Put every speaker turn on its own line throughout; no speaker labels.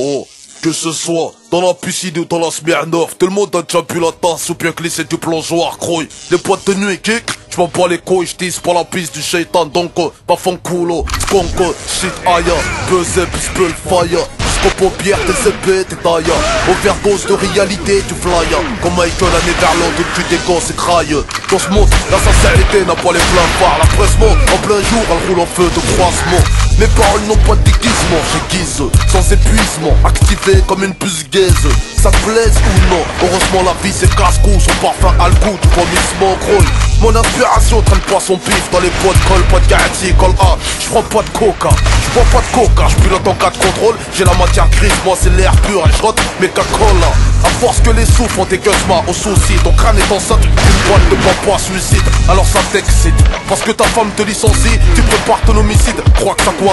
Oh, que ce soit dans la piscine ou dans la Smirnoff, tout le monde a déjà bu la tasse ou bien glissé du plongeoir, croy. Les boîtes de nuit kick, j'm'en bats les couilles, j'tisse pas la piste du shaitan, donc pas fanculo, skonko, shit aya, buzzer, spell fire. Jusqu'aux paupières, tes épées, tes tailles. Overdose de réalité, tu fly. Comme Michael à Neverland où tu dégonces et trailles. Dans ce monde, la sincérité n'a pas les pleins phares. La presse monte en plein jour, elle roule en feu de croisement. Mes paroles n'ont pas de déguisement, j'aiguise sans épuisement, activé comme une puce gaise. Ça te plaise ou non, heureusement la vie c'est casse-cou. Son parfum a le goût du vomissement gros. Mon inspiration traîne pas son pif dans les pots de colle, pas de garantie, colle A. J'prends pas de coca, j'bois pas de coca, j'pilote en cas de contrôle. J'ai la matière grise, moi c'est l'air pur et j'rote mes Coca-Cola. À force que les sous font tes gueusements au souci, ton crâne est enceinte d'une boîte de papa suicide. Alors ça t'excite, parce que ta femme te licencie, tu prépares ton homicide, crois que ça coïncide.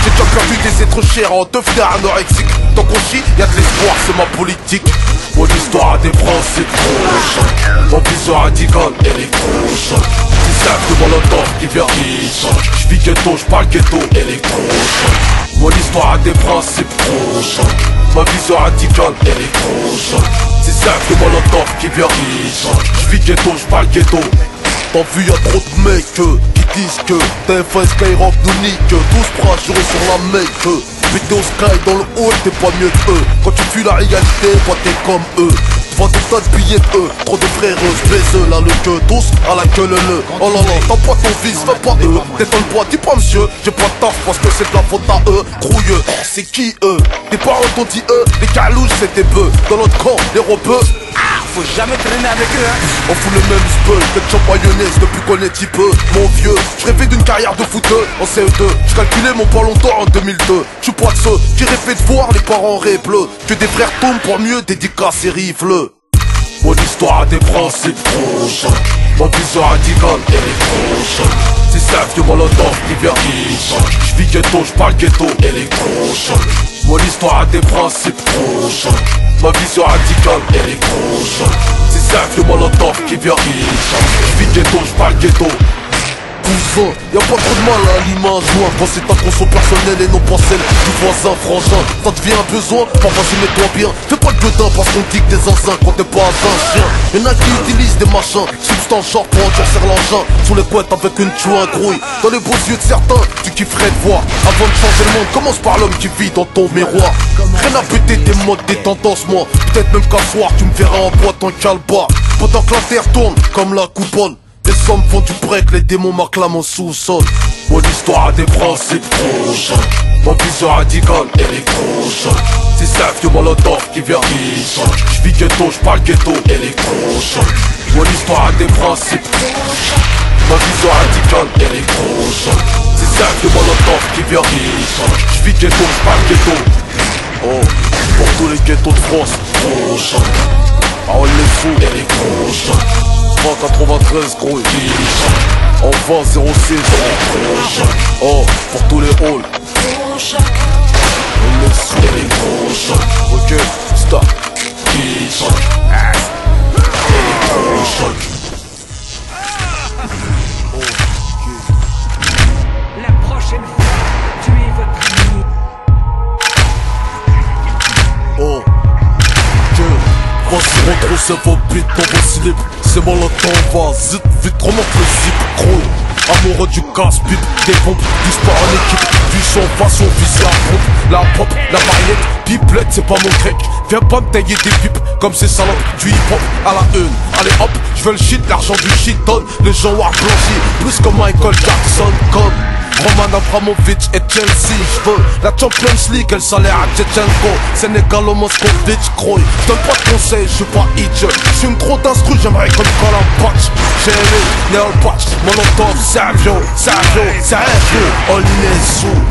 J'ai déjà perdu des êtres chers en deux frères anorexiques. Tant qu'on chie, y'a de l'espoir, c'est ma politique. Mon histoire a des principes trop. Mon vision radicale, électrochoc. C'est ça de Molotov qui vient qui j'vis ghetto, j'parle ghetto, électrochoc. Mon histoire a des principes trop. Ma vision radicale, électrochoc. C'est ça de Molotov qui vient qui j'vis ghetto, j'parle ghetto. T'as vu y'a trop de mecs qui disent que TF1 Skyrock nous nique. Tous bras jurés sur la mec. Pété au sky dans le hall, t'es pas mieux que eux. Quand tu fuis la réalité, toi t'es comme eux. Vends des tas de billets de eux, trop de fréreuses, baiseux, là le queue, tous à la queue le. Oh là là, t'as pas ton fils, fais pas eux. T'étonnes pas, dis pas monsieur, j'ai pas de taf parce que c'est de la faute à eux. Crouilleux, c'est qui eux? Tes parents t'ont dit eux, les calouches c'était peu. Dans notre camp, les rebeux.
Faut jamais traîner avec eux hein.
On fout le même spell, ketchup mayonnaise depuis qu'on est petit peu. Mon vieux, je rêvais d'une carrière de footeux en CE2. Je calculais mon ballon d'or en 2002. Je suis pas de ceux qui rêvaient de voir les parents bleu. Que des frères tombent pour mieux dédicacer rifle. Mon histoire a des principes trop choc. Ma vision radicale, elle est trop choc. C'est ça que Molotov qui vient qui j'vis ghetto, j'parle ghetto, électrochoc. Mon histoire a des principes trop choc. Ma vision radicale, elle est trop choc. C'est ça que Molotov qui vient qui j'vis ghetto, j'parle ghetto. Cousin, y'a pas trop de mal à l'image, moi. Quand c'est ta conso personnelle et non pas celle du voisin frangin. Ça devient un besoin, pas vas-y mets-toi bien. Fais pas le gueudin parce qu'on dit que t'es zinzin quand t'es pas un chien. Y'en a qui utilisent des machins, substance genre pour endurcir l'engin. Sous les couettes avec une chouin grouille. Dans les beaux yeux de certains, tu kifferais de voir. Avant de changer le monde, commence par l'homme qui vit dans ton miroir. Rien à péter des modes, des tendances, moi. Peut-être même qu'un soir tu me verras en boîte en calbar. Pendant que la terre tourne comme la couponne. Les sommes font du break, les démons m'acclament au sous-sol. Mon histoire a des principes trop choc. Ma vision radicale, elle est trop choc. C'est ça que Molotov qui vient qui j'vis ghetto, j'parle ghetto, elle est trop choc. Mon histoire a des principes trop choc. Ma vision radicale, elle est trop choc. C'est ça que Molotov qui vient qui j'vis ghetto, j'parle ghetto. Oh, pour tous les ghettos de France, trop choc. Ah on les fout, elle est trop choc. 93 gros en 20 06. Oh, pour tous les halls. On est sous les gros chocs. Ok, stop.
La prochaine fois, tuez votre ami.
Oh, que voici retroussez vos bites dans vos slips. C'est bon le temps va, zit, vite remonte le zip, gros. Amoureux du casse-pipe, des pompes, du sport en équipe, du son, façon, visée à pompe. La pop, la variette, pipelette, c'est pas mon grec. Viens pas me tailler des pipes, comme ces salopes, du hip-hop à la une. Allez hop, je veux le shit, l'argent du shit-on. Les gens noirs blanchis, plus que Michael Jackson, comme Roman Abramovich et Chelsea. J'veux la Champions League, elle salaire à Tchetchenko. Sénégalo, Moscovitch, Kroy. J'donne pas de conseils, j'suis pas idiot. J'fume trop d'instru, j'aimerais qu'on me colle un patch. J'ai les Neol Patch, Molotov, Savio, all in sous.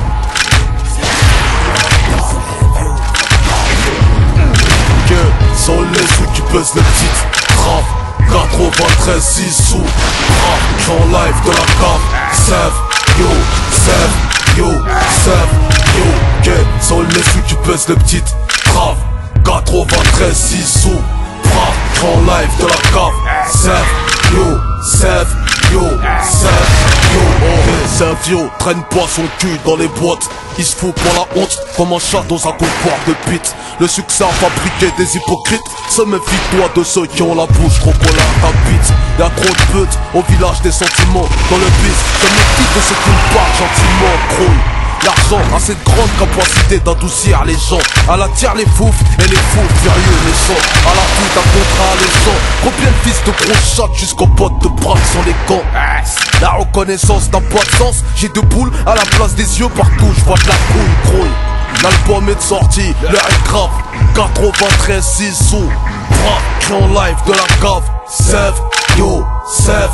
Que sont les sous qui pèsent le titre. Rap, 93, 6 sous. Rap, en live de la cave. Save, yo, que sont les sous qui pèsent le petit. Rap, 93, 6 sous. Rap, en live de la cave. Save, yo, Savio, traîne pas son cul dans les boîtes. Il se fout pour la honte, comme un chat dans un comptoir de pite. Le succès a fabriqué des hypocrites. Se méfie-toi de ceux qui ont la bouche trop collée à ta bite. Y'a trop de putes au village des sentiments. Dans le bis, je me méfie de ceux qui me parlent gentiment, gros. L'argent a cette grande capacité d'adoucir les gens. Elle attire les fouf et les fous furieux méchants. À la fout d'un contrat alléchant. Combien de fils de gros chats jusqu'aux potes de braque sans les camps. La reconnaissance n'a pas de sens. J'ai deux boules à la place des yeux partout. Je vois de la couille, grouille. L'album est de sortie, l'heure est grave. 93 6 sous. Frappe, en live de la cave. Save, yo, save.